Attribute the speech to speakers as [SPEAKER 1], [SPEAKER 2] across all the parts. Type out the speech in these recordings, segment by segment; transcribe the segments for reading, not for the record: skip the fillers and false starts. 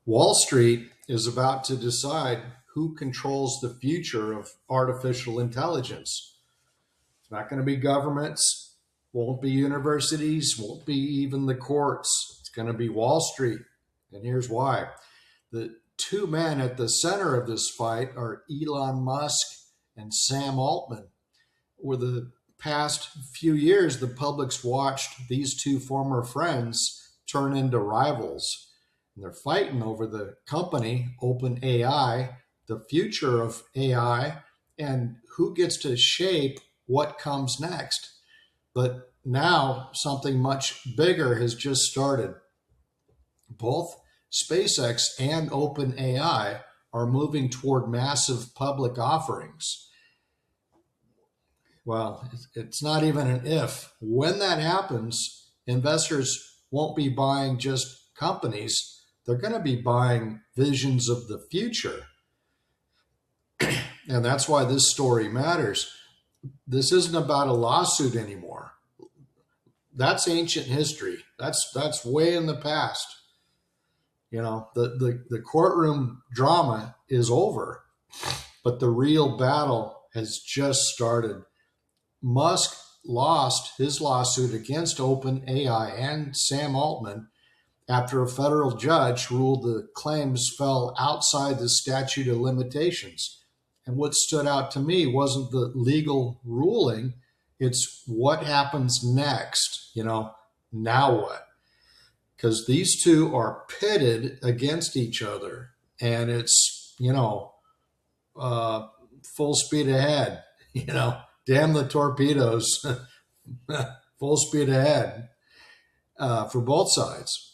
[SPEAKER 1] Wall Street is about to decide who controls the future of artificial intelligence. It's not going to be governments, won't be universities, won't be even the courts. It's going to be Wall Street. And here's why. The two men at the center of this fight are Elon Musk and Sam Altman. Over the past few years, the public's watched these two former friends turn into rivals. And they're fighting over the company, OpenAI, the future of AI, and who gets to shape what comes next. But now something much bigger has just started. Both SpaceX and OpenAI are moving toward massive public offerings. Well, it's not even an if. When that happens, investors won't be buying just companies. They're going to be buying visions of the future. And that's why this story matters. This isn't about a lawsuit anymore. That's ancient history. That's way in the past. You know, the courtroom drama is over, but the real battle has just started. Musk lost his lawsuit against OpenAI and Sam Altman after a federal judge ruled the claims fell outside the statute of limitations. And what stood out to me wasn't the legal ruling, it's what happens next. You know, now what? Because these two are pitted against each other, and it's, full speed ahead, damn the torpedoes, full speed ahead for both sides.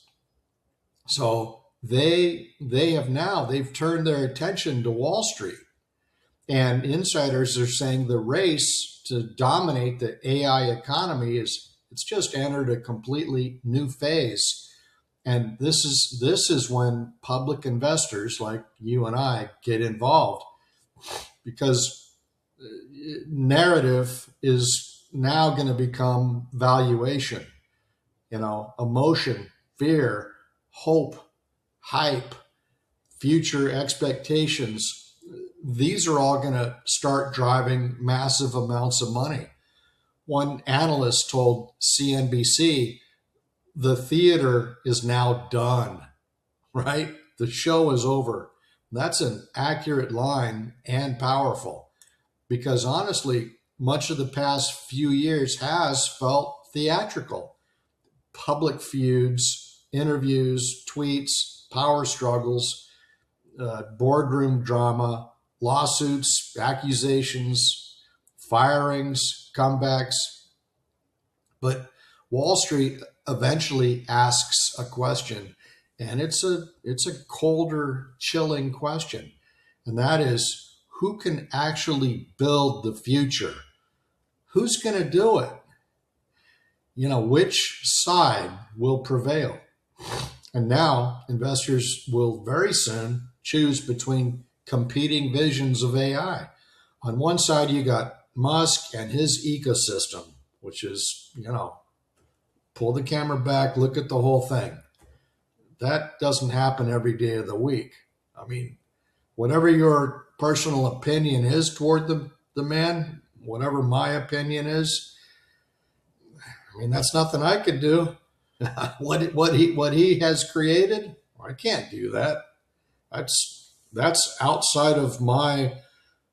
[SPEAKER 1] So they've turned their attention to Wall Street, and insiders are saying the race to dominate the AI economy it's just entered a completely new phase. And this is when public investors like you and I get involved, because narrative is now going to become valuation, emotion, fear, hope, hype, future expectations. These are all going to start driving massive amounts of money. One analyst told CNBC, the theater is now done, right? The show is over. That's an accurate line and powerful, because honestly, much of the past few years has felt theatrical. Public feuds, interviews, tweets, power struggles, boardroom drama, lawsuits, accusations, firings, comebacks. But Wall Street eventually asks a question, and it's a colder, chilling question. And that is, who can actually build the future? Who's going to do it? Which side will prevail? And now investors will very soon choose between competing visions of AI. On one side, you got Musk and his ecosystem, which is, pull the camera back, look at the whole thing. That doesn't happen every day of the week. I mean, whatever your personal opinion is toward the man, whatever my opinion is, that's nothing I could do. what he has created, I can't do that. That's outside of my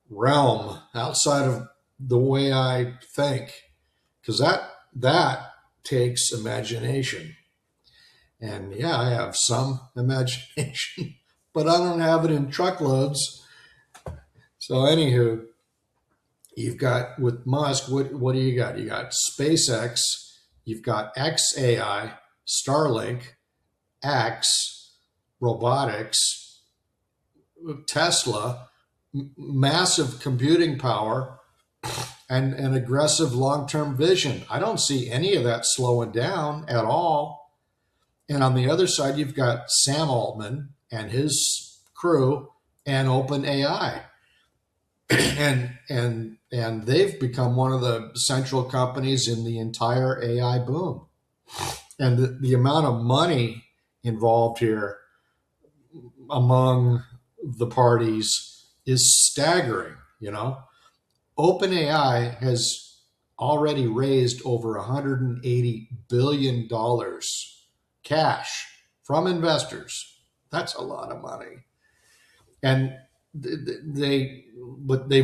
[SPEAKER 1] realm, outside of the way I think, because that takes imagination. And yeah, I have some imagination, but I don't have it in truckloads. So anywho, you've got with Musk, what do you got? You got SpaceX, you've got XAI, Starlink, X, robotics, Tesla, massive computing power, and an aggressive long-term vision. I don't see any of that slowing down at all. And on the other side, you've got Sam Altman and his crew and OpenAI. and they've become one of the central companies in the entire AI boom. And the amount of money involved here, among the parties is staggering. OpenAI has already raised over $180 billion cash from investors. That's a lot of money. And they've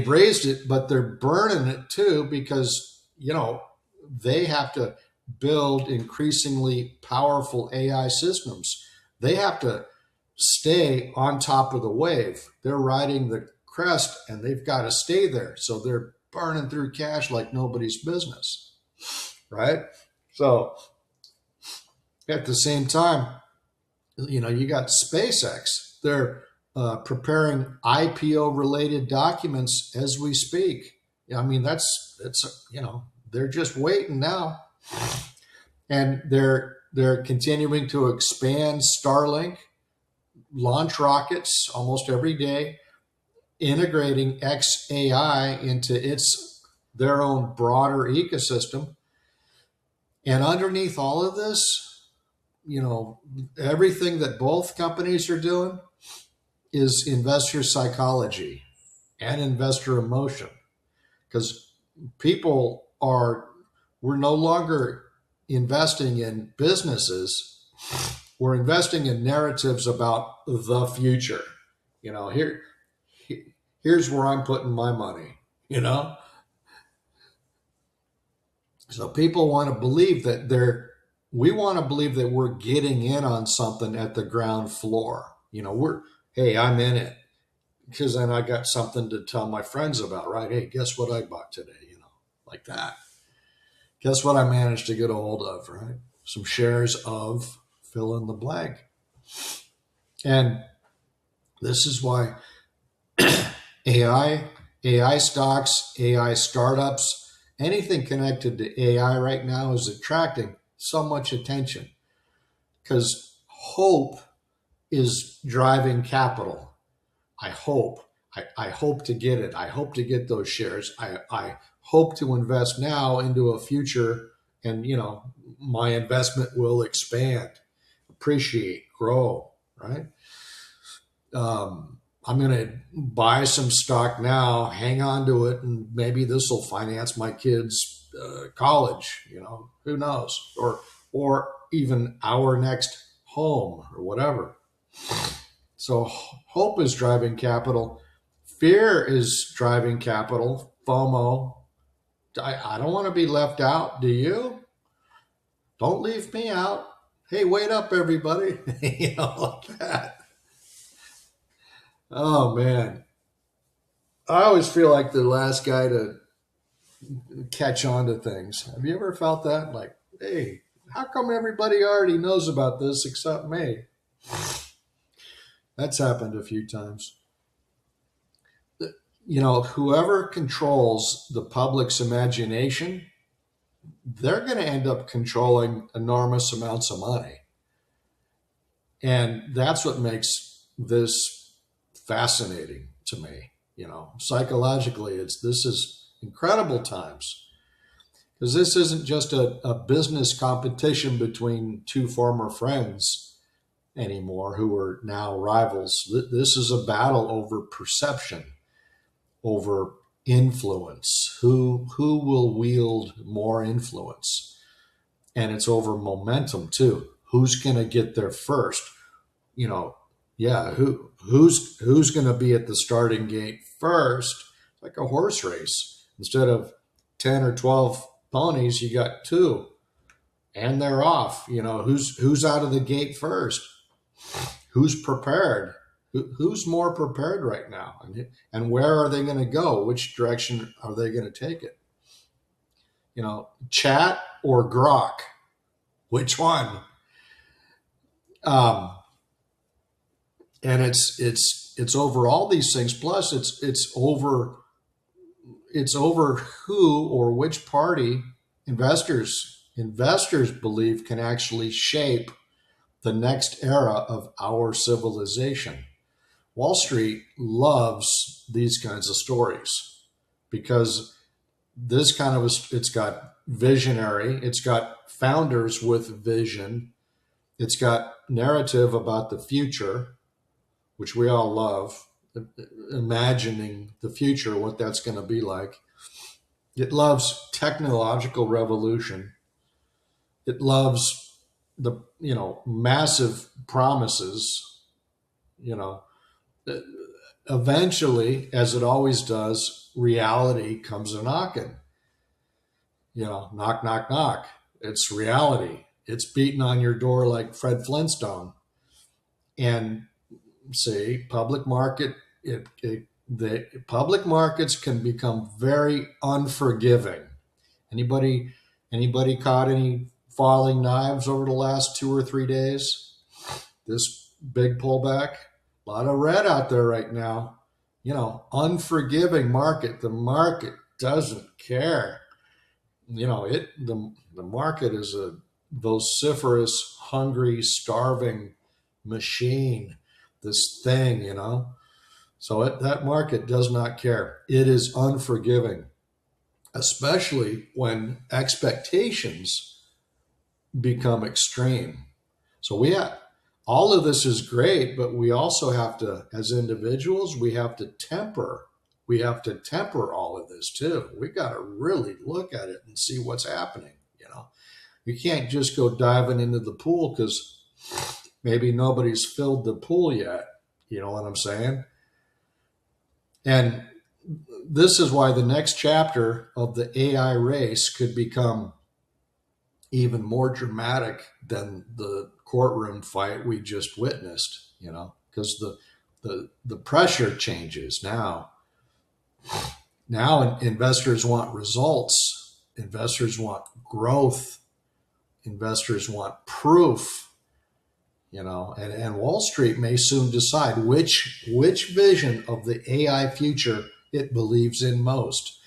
[SPEAKER 1] raised it, but they're burning it too because, they have to build increasingly powerful AI systems. They have to stay on top of the wave. They're riding the crest and they've got to stay there. So they're burning through cash like nobody's business, right? So at the same time, you got SpaceX. They're preparing IPO related documents as we speak. I mean, they're just waiting now, and they're continuing to expand Starlink, launch rockets almost every day, integrating XAI into their own broader ecosystem. And underneath all of this, everything that both companies are doing is investor psychology and investor emotion. Because we're no longer investing in businesses, we're investing in narratives about the future. Here's where I'm putting my money, So people want to believe that we want to believe that we're getting in on something at the ground floor. Hey, I'm in it because then I got something to tell my friends about, right? Hey, guess what I bought today? Like that. Guess what I managed to get a hold of, right? Some shares of fill in the blank. And this is why AI stocks, AI startups, anything connected to AI right now is attracting so much attention because hope is driving capital. I hope to get it. I hope to get those shares. I hope to invest now into a future, and my investment will expand, appreciate, grow, right? I'm going to buy some stock now, hang on to it, and maybe this will finance my kids' college. Who knows? Or even our next home or whatever. So hope is driving capital. Fear is driving capital. FOMO. I don't want to be left out. Do you? Don't leave me out. Hey, wait up, everybody. Like that. Oh, man. I always feel like the last guy to catch on to things. Have you ever felt that? Like, hey, how come everybody already knows about this except me? That's happened a few times. Whoever controls the public's imagination, they're going to end up controlling enormous amounts of money. And that's what makes this fascinating to me. Psychologically, this is incredible times because this isn't just a business competition between two former friends anymore who are now rivals. This is a battle over perception, over influence. Who will wield more influence? And it's over momentum too. Who's going to get there first? Who's going to be at the starting gate first? It's like a horse race. Instead of 10 or 12 ponies, you got 2 and they're off. Who's out of the gate first? Who's prepared? Who's more prepared right now? And where are they going to go? Which direction are they going to take it? Chat or Grok? Which one? And it's over all these things. Plus, it's over who or which party investors believe can actually shape the next era of our civilization. Wall Street loves these kinds of stories because it's got visionary, it's got founders with vision, it's got narrative about the future, which we all love, imagining the future, what that's going to be like. It loves technological revolution. It loves the, massive promises, you know. Eventually, as it always does, reality comes a knocking. Knock, knock, knock. It's reality. It's beating on your door like Fred Flintstone. And see, the public markets can become very unforgiving. Anybody, anybody caught any falling knives over the last 2 or 3 days? This big pullback, a lot of red out there right now. Unforgiving market. The market doesn't care. The market is a vociferous, hungry, starving machine. This thing, So that market does not care. It is unforgiving, especially when expectations become extreme. So all of this is great, but we also have to, as individuals, we have to temper all of this too. We got to really look at it and see what's happening. You can't just go diving into the pool because maybe nobody's filled the pool yet. You know what I'm saying? And this is why the next chapter of the AI race could become even more dramatic than the courtroom fight we just witnessed, because the pressure changes now. Now investors want results. Investors want growth. Investors want proof, and Wall Street may soon decide which vision of the AI future it believes in most.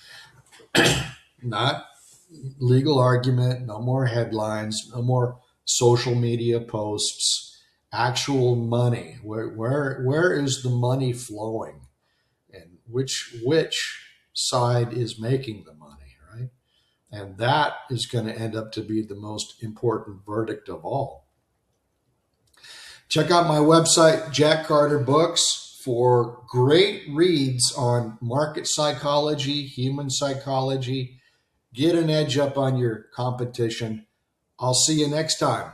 [SPEAKER 1] Not legal argument, no more headlines, no more social media posts, actual money. Where is the money flowing? And which side is making the money, right? And that is going to end up to be the most important verdict of all. Check out my website, Jack Carter Books, for great reads on market psychology, human psychology. Get an edge up on your competition. I'll see you next time.